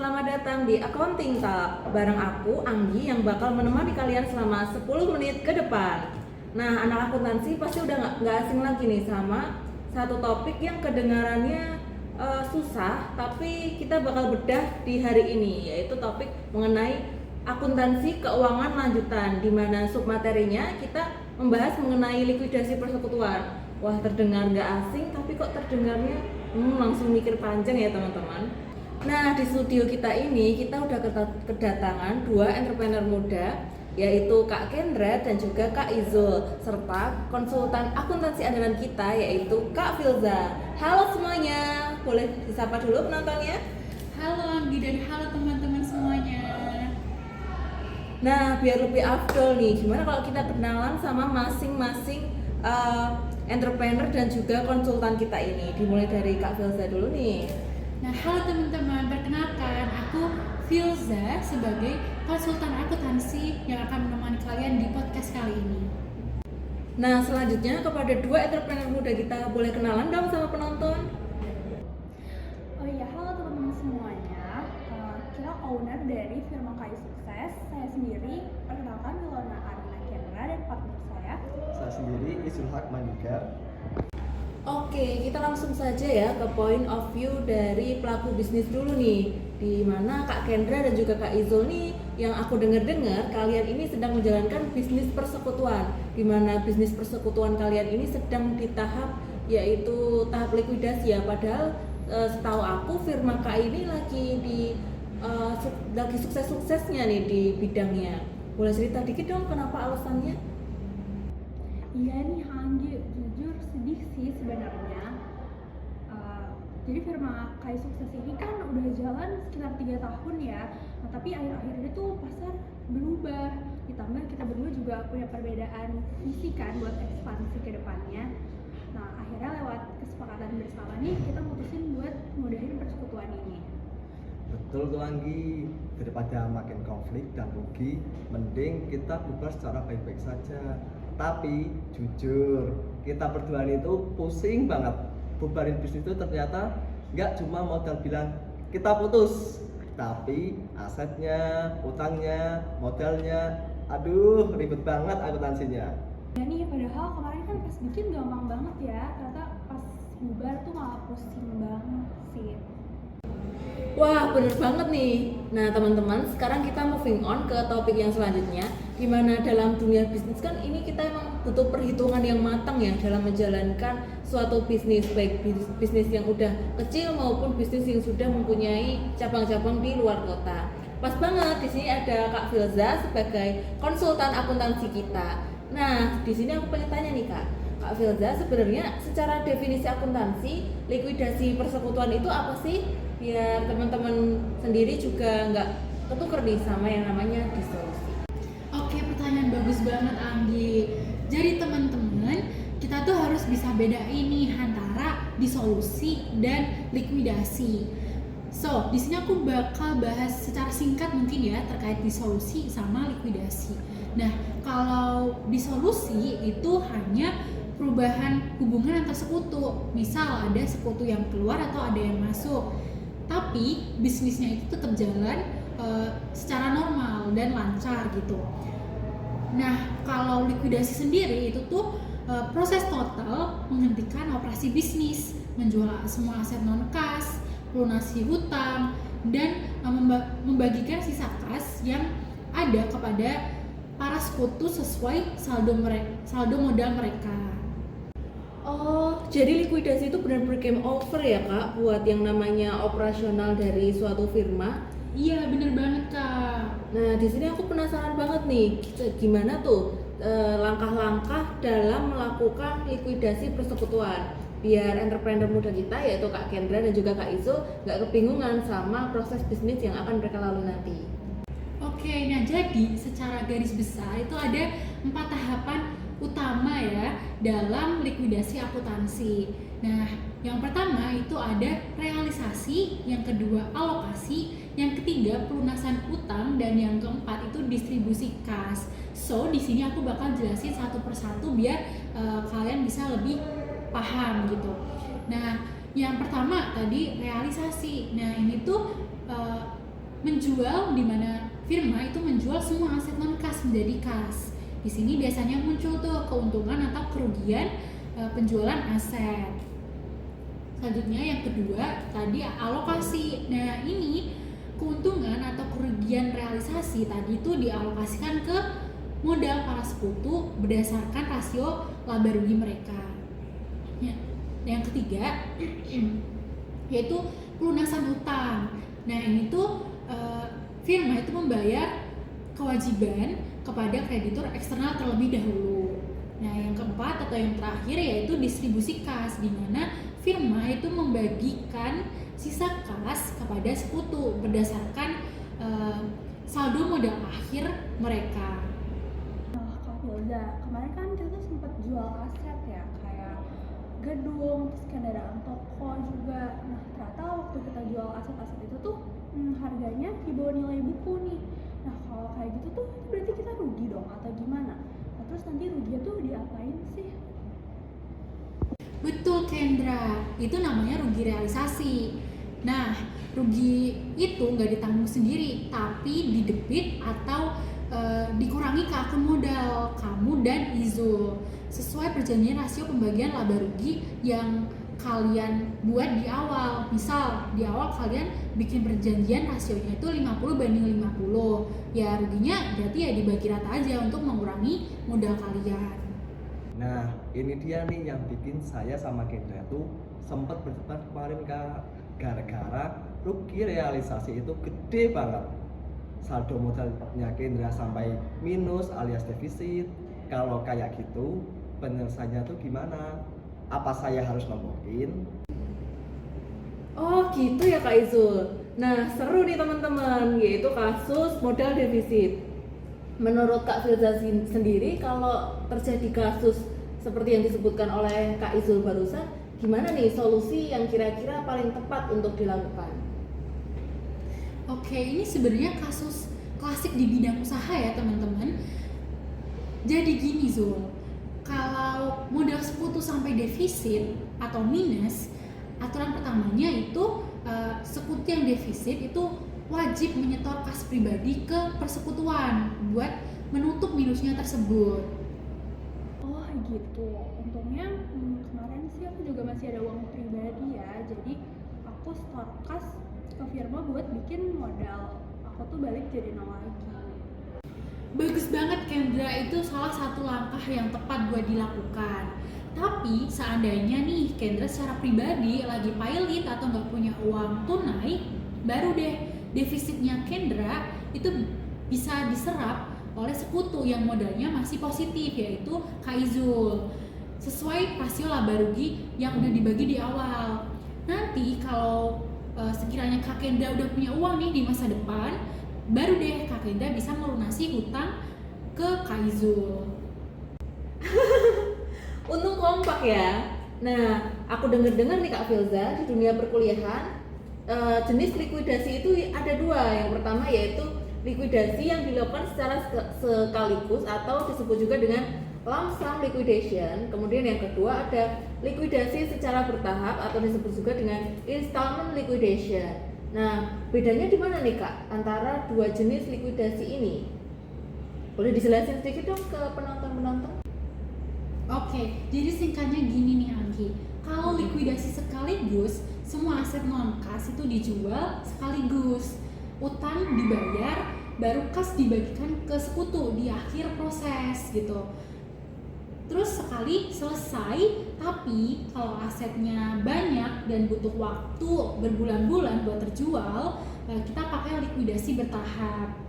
Selamat datang di Accounting Talk bareng aku, Anggi, yang bakal menemani kalian selama 10 menit ke depan. Nah, anak akuntansi pasti udah nggak asing lagi nih sama satu topik yang kedengarannya susah, tapi kita bakal bedah di hari ini, yaitu topik mengenai akuntansi keuangan lanjutan, di mana submaterinya kita membahas mengenai likuidasi persekutuan. Wah, terdengar nggak asing, tapi kok terdengarnya langsung mikir panjang ya teman-teman. Nah, di studio kita ini kita udah kedatangan dua entrepreneur muda, yaitu Kak Kendra dan juga Kak Izul, serta konsultan akuntansi andalan kita yaitu Kak Filza. Halo semuanya, boleh disapa dulu penontonnya? Halo Anggi dan halo teman-teman semuanya. Nah, biar lebih afdol nih, gimana kalau kita kenalan sama masing-masing entrepreneur dan juga konsultan kita ini. Dimulai dari Kak Filza dulu nih. Nah, halo teman-teman, perkenalkan aku Filza sebagai konsultan akuntansi yang akan menemani kalian di podcast kali ini. Nah, selanjutnya kepada dua entrepreneur muda kita, boleh kenalan dong sama penonton? Oh iya, halo teman-teman semuanya. Kita owner dari firma KAI Sukses. Saya sendiri, perkenalkan Milona Arina Kendra dan partner saya. Saya sendiri Izul Haq Manikar. Oke, kita langsung saja ya ke point of view dari pelaku bisnis dulu nih. Di mana Kak Kendra dan juga Kak Izul nih, yang aku dengar-dengar kalian ini sedang menjalankan bisnis persekutuan. Di mana bisnis persekutuan kalian ini sedang di tahap, yaitu tahap likuidasi ya. Padahal setahu aku firma KAI ini lagi sukses-suksesnya nih di bidangnya. Boleh cerita dikit dong kenapa alasannya? Iya nih Anggi, jujur sedih sih sebenarnya. Jadi firma KAI Sukses ini kan udah jalan sekitar 3 tahun ya. Nah, tapi akhir-akhir ini tuh pasar berubah. Ditambah kita berdua juga punya perbedaan visi kan buat ekspansi ke depannya. Nah, akhirnya lewat kesepakatan bersama nih kita mutusin buat mudahin persekutuan ini. Betul tuh Anggi, daripada makin konflik dan rugi, mending kita bubar secara baik-baik saja. Tapi jujur, kita berdua itu pusing banget. Bubarin bisnis itu ternyata nggak cuma modal bilang kita putus, tapi asetnya, utangnya, modalnya, aduh ribet banget akuntansinya. Ya nih, padahal kemarin kan pas bikin gampang banget ya, ternyata pas bubar tuh malah pusing banget sih. Wah, bener banget nih. Nah, teman-teman, sekarang kita moving on ke topik yang selanjutnya, di mana dalam dunia bisnis kan ini kita emang butuh perhitungan yang matang ya dalam menjalankan suatu bisnis, baik bisnis yang udah kecil maupun bisnis yang sudah mempunyai cabang-cabang di luar kota. Pas banget di sini ada Kak Filza sebagai konsultan akuntansi kita. Nah, di sini aku pengen tanya nih Kak Filza, sebenarnya secara definisi akuntansi, likuidasi persekutuan itu apa sih? Biar teman-teman sendiri juga nggak ketuker nih sama yang namanya disolusi. Oke, pertanyaan bagus banget Anggi. Jadi teman-teman, kita tuh harus bisa bedain nih antara disolusi dan likuidasi. So, di sini aku bakal bahas secara singkat mungkin ya terkait disolusi sama likuidasi. Nah, kalau disolusi itu hanya perubahan hubungan antar sekutu. Misal ada sekutu yang keluar atau ada yang masuk. Tapi bisnisnya itu tetap jalan secara normal dan lancar gitu. Nah, kalau likuidasi sendiri itu tuh proses total menghentikan operasi bisnis, menjual semua aset non kas, lunasi hutang, dan membagikan sisa kas yang ada kepada para sekutu sesuai saldo modal mereka. Oh, jadi likuidasi itu benar-benar game over ya Kak, buat yang namanya operasional dari suatu firma. Iya, bener banget Kak. Nah, di sini aku penasaran banget nih, gimana tuh langkah-langkah dalam melakukan likuidasi persekutuan, biar entrepreneur muda kita yaitu Kak Kendra dan juga Kak Izul nggak kebingungan sama proses bisnis yang akan mereka lalui nanti. Oke, nah jadi secara garis besar itu ada 4 tahapan utama ya dalam likuidasi akuntansi. Nah, yang pertama itu ada realisasi, yang kedua alokasi, yang ketiga pelunasan utang, dan yang keempat itu distribusi kas. So, di sini aku bakal jelasin satu persatu biar kalian bisa lebih paham gitu. Nah, yang pertama tadi realisasi. Nah, ini tuh menjual, di mana firma itu menjual semua aset non kas menjadi kas. Di sini biasanya muncul tuh keuntungan atau kerugian penjualan aset. Selanjutnya yang kedua tadi alokasi. Nah ini keuntungan atau kerugian realisasi tadi itu dialokasikan ke modal para sekutu berdasarkan rasio laba rugi mereka. Ya. Yang ketiga yaitu pelunasan utang. Nah ini tuh firma itu membayar kewajiban kepada kreditur eksternal terlebih dahulu. Nah yang keempat atau yang terakhir yaitu distribusi kas, di mana firma itu membagikan sisa kas kepada sekutu berdasarkan saldo modal akhir mereka. Nah, Kak Filza, kemarin kan kita sempat jual aset ya, kayak gedung, terus kendaraan toko juga. Nah, ternyata waktu kita jual aset-aset itu tuh harganya di bawah nilai buku nih. Nah, kalau kayak gitu tuh berarti kita rugi dong atau gimana? Nah, terus nanti ruginya tuh diapain sih? Betul Kendra, itu namanya rugi realisasi. Nah, rugi itu nggak ditanggung sendiri, tapi didebit atau dikurangi ke akun modal kamu dan Izul sesuai perjanjian rasio pembagian laba rugi yang kalian buat di awal. Misal di awal kalian bikin perjanjian rasionya itu 50/50. Ya ruginya berarti ya dibagi rata aja untuk mengurangi modal kalian. Nah, ini dia nih yang bikin saya sama Kendra tuh sempat berdebat kemarin Kak, gara-gara rugi realisasi itu gede banget. Saldo modalnya Kendra sampai minus alias defisit. Kalau kayak gitu, penyelesaiannya tuh gimana? Apa saya harus nembokin? Oh gitu ya Kak Izul. Nah seru nih teman-teman, yaitu kasus modal defisit. Menurut Kak Filza sendiri, kalau terjadi kasus seperti yang disebutkan oleh Kak Izul barusan, gimana nih solusi yang kira-kira paling tepat untuk dilakukan? Oke, ini sebenarnya kasus klasik di bidang usaha ya teman-teman. Jadi gini Zul, kalau modal sekutu sampai defisit atau minus, aturan pertamanya itu sekutu yang defisit itu wajib menyetor kas pribadi ke persekutuan buat menutup minusnya tersebut. Oh gitu, untungnya kemarin sih aku juga masih ada uang pribadi ya, jadi aku store kas ke firma buat bikin modal aku tuh balik jadi nol lagi. Bagus banget Kendra, itu salah satu langkah yang tepat buat dilakukan. Tapi seandainya nih Kendra secara pribadi lagi pilot atau nggak punya uang tunai, baru deh defisitnya Kendra itu bisa diserap oleh sekutu yang modalnya masih positif, yaitu Kak Izul, sesuai rasio laba rugi yang udah dibagi di awal. Nanti kalau sekiranya Kak Kendra udah punya uang nih di masa depan, baru deh Kak Kendra bisa melunasi hutang ke Kak Izul. Untung kompak ya. Nah, aku dengar nih Kak Filza, di dunia perkuliahan jenis likuidasi itu ada dua. Yang pertama yaitu likuidasi yang dilakukan secara sekaligus atau disebut juga dengan lump sum liquidation. Kemudian yang kedua ada likuidasi secara bertahap atau disebut juga dengan installment liquidation. Nah, bedanya di mana nih Kak antara dua jenis likuidasi ini? Boleh dijelasin sedikit dong ke penonton-penonton? Oke, jadi singkatnya gini nih Anggi. Kalau likuidasi sekaligus, semua aset non kas itu dijual sekaligus. Utang dibayar, baru kas dibagikan ke sekutu di akhir proses gitu. Terus sekali selesai, tapi kalau asetnya banyak dan butuh waktu berbulan-bulan buat terjual, kita pakai likuidasi bertahap.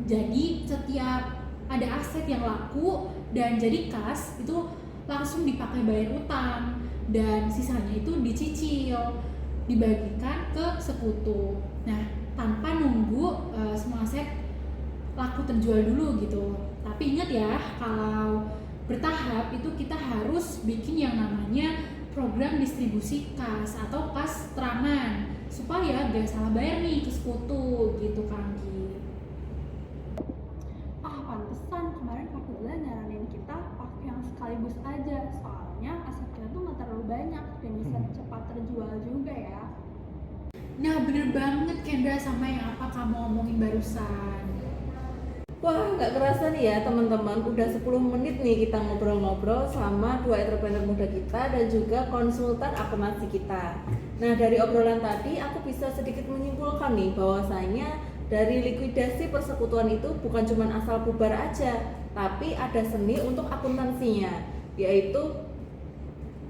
Jadi setiap ada aset yang laku dan jadi kas itu langsung dipakai bayar utang, dan sisanya itu dicicil, dibagikan ke sekutu. Nah, tanpa nunggu semua aset laku terjual dulu gitu. Tapi ingat ya, kalau bertahap itu kita harus bikin yang namanya program distribusi kas atau kas terangan supaya gak salah bayar nih ke sekutu gitu Kang Gi. Pantesan kemarin Kak Filza nyaranin kita pakai yang sekaligus aja, soalnya aset kita tuh nggak terlalu banyak dan bisa cepat terjual juga ya. Nah, bener banget Kendra sama yang apa kamu omongin barusan. Wah, nggak kerasa nih ya teman-teman, udah 10 menit nih kita ngobrol-ngobrol sama dua entrepreneur muda kita dan juga konsultan akuntansi kita. Nah, dari obrolan tadi aku bisa sedikit menyimpulkan nih bahwasanya dari likuidasi persekutuan itu bukan cuma asal bubar aja, tapi ada seni untuk akuntansinya, yaitu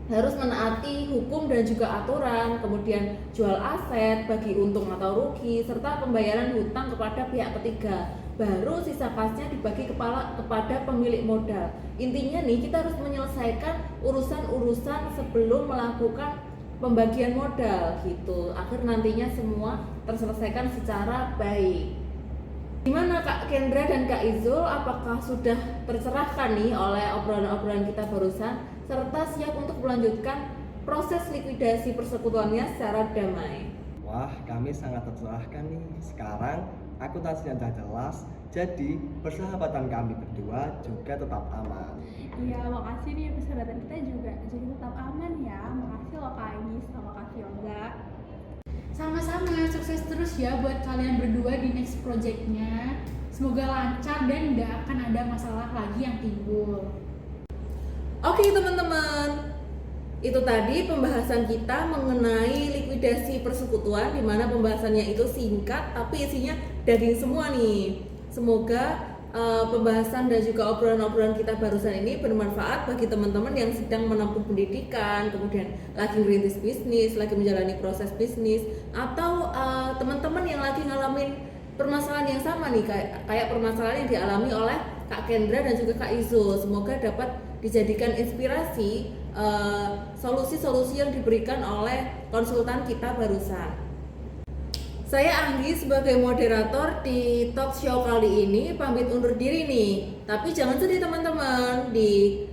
harus menaati hukum dan juga aturan, kemudian jual aset, bagi untung atau rugi, serta pembayaran hutang kepada pihak ketiga. Baru sisa kasnya dibagi kepada pemilik modal. Intinya nih, kita harus menyelesaikan urusan-urusan sebelum melakukan pembagian modal gitu. Akhir nantinya semua terselesaikan secara baik. Gimana Kak Kendra dan Kak Izul, apakah sudah tercerahkan nih oleh obrolan-obrolan kita barusan, serta siap untuk melanjutkan proses likuidasi persekutuannya secara damai? Wah, kami sangat tercerahkan nih. Sekarang akuntansinya sudah jelas, jadi persahabatan kami berdua juga tetap aman. Iya, makasih nih persahabatan kita juga jadi tetap aman ya. Makasih loh Kak Agis sama Kak Fiona. Sama-sama, sukses terus ya buat kalian berdua di next projectnya. Semoga lancar dan nggak akan ada masalah lagi yang timbul. Oke teman-teman, itu tadi pembahasan kita mengenai likuidasi persekutuan, di mana pembahasannya itu singkat tapi isinya daging semua nih. Semoga pembahasan dan juga obrolan-obrolan kita barusan ini bermanfaat bagi teman-teman yang sedang menempuh pendidikan, kemudian lagi merintis bisnis, lagi menjalani proses bisnis, atau teman-teman yang lagi ngalamin permasalahan yang sama nih, kayak permasalahan yang dialami oleh Kak Kendra dan juga Kak Izul. Semoga dapat dijadikan inspirasi solusi-solusi yang diberikan oleh konsultan kita barusan. Saya Anggi sebagai moderator di talk show kali ini pamit undur diri nih. Tapi jangan sedih teman-teman, di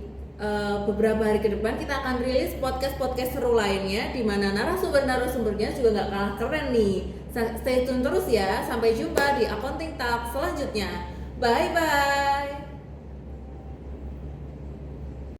beberapa hari ke depan kita akan rilis podcast seru lainnya, di mana narasumbernya juga nggak kalah keren nih. Stay tune terus ya. Sampai jumpa di Accounting Talk selanjutnya. Bye bye.